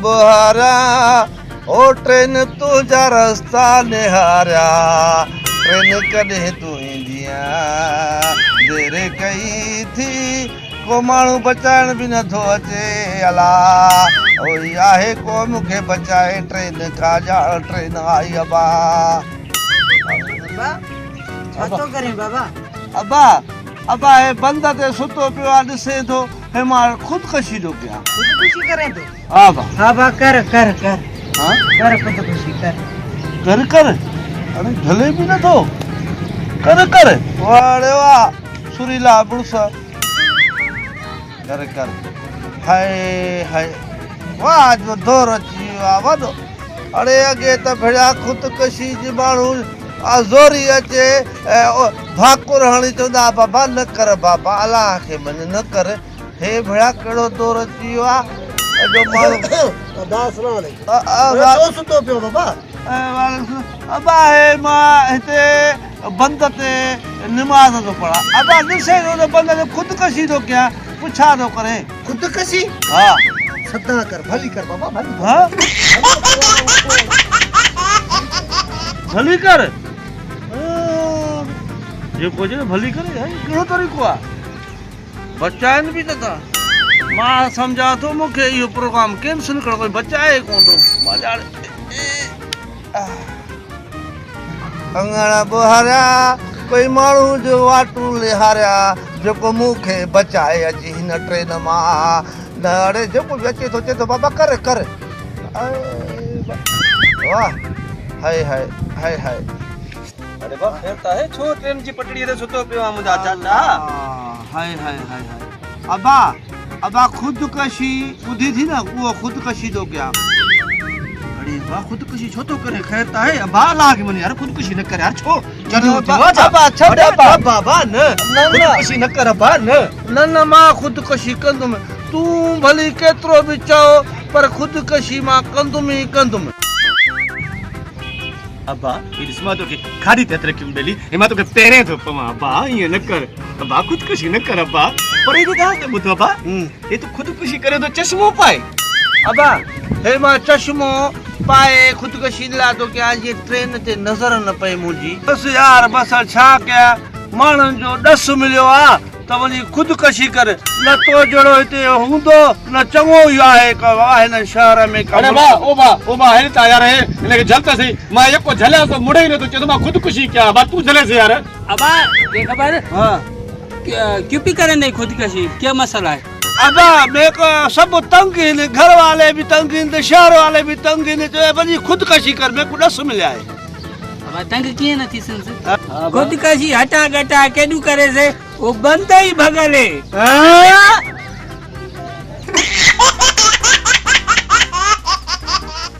बुहारा ओ train तुझा रस्ता निहारिया train कॾहिं तूं ईंदिया देरि कई थी को माण्हू बचाइण बि नथो अचे अला ओई आहे को मूंखे बचाए ट्रेन खां ॼाण ट्रेन आई अबा छा थो करे बाबा? अबा अबा हे बंद ते सुतो पियो आहे ॾिसे थो हे मां ख़ुदकशी थो कयां। ख़ुदकुशी करे थो? हा बा हा बा कर कर कर हाँ कर ख़ुदकुशी कर कर कर अरे ढले भी न थो कर कर वाड़े वाह सुरीला बुड़स कर कर हाय हाय वाह जो दौर अची वियो आहे वॾो अड़े अॻे त भेड़ा ख़ुदकशी जी माण्हू ज़ोरी अचे भाकुर हणी चवंदा बाबा न कर बाबा अलाह खे मञ न कर हे भेड़ा कहिड़ो दौर अची वियो आहे जो माण्हू सुतो पियो बाबा? अबा हे मां हिते बंद ते निमाज़ थो पढ़ा अबा ॾिसे थो बंद ते ख़ुदकशी थो कयां पुछा थो करे ख़ुदकशी? हा सदा कर भली कर बाबा भली हाँ भली कर जेको जे भली करे है कहिड़ो तरीक़ो आहे बचाइनि बि नथा मां सम्झां थो मूंखे इहो प्रोग्राम कैंसिल करणो कोई बचाए कोन थो मां ॼाणे अंगड़ा बुहारिया कोई माण्हू जो वाटू लिहारिया जेको मूंखे बचाए अची हिन ट्रेन मां न अड़े जेको बि अचे थो चए थो बाबा कर कर वाह हाय हाय हाय हाय अरे बाप फिर ता है छो ट्रेन जी पटड़ी रे सुतो पियो आ मुंजा चाचा हाय हाय हाय हाय अबा अबा ख़ुदकशी ॿुधी थी न उहो ख़ुदकशी थो कयां अरे वाह ख़ुदकशी छो थो करे ख़ैर त आहे अबा अलाह खे मञे यार ख़ुदकशी न करे यार छो अबा छॾ बाबा न ख़ुदकशी न कर अबा न न न मां ख़ुदकशी कंदुमि तूं भली केतिरो बि चओ पर ख़ुदकशी मां कंदुमि ई कंदुमि अब्बा ये स्मा तो के खाड़ी तेरे क्यों बेली ए मा तो के पेरे तो पमा अब्बा ये न कर अब्बा खुदकुशी न कर अब्बा पर ये कहा ते बुतो अब्बा ये तो खुदकुशी करे तो चश्मो पाए अबा हे मां चश्मो पाए ख़ुदकशी ला तो के आज ये ट्रेन ते नज़र न पए मुंहिंजी बस यार बस छा कया माण्हुनि जो ॾस मिलियो आ त वञी ख़ुदकशी कर न तो जहिड़ो हिते हूंदो न चङो ई आहे हिन शहर में अरे बा ओ बा है ता यार है इनके जलता सही मैं एको झले तो मुड़े ही न तो चलो मैं खुदकुशी क्या बा तू झले से यार अबा ये खबर हां क्यों भी करे नहीं खुदकशी क्या मसला है? अबा मैं को सब तंग इन घर वाले भी तंग इन शहर वाले भी तंग इन तो वञी ख़ुदकशी कर मैं को ॾस मिलिया है अबा तंग किए न थी संस खुदकशी हटा गटा केडू करे से वो बनता ही भगले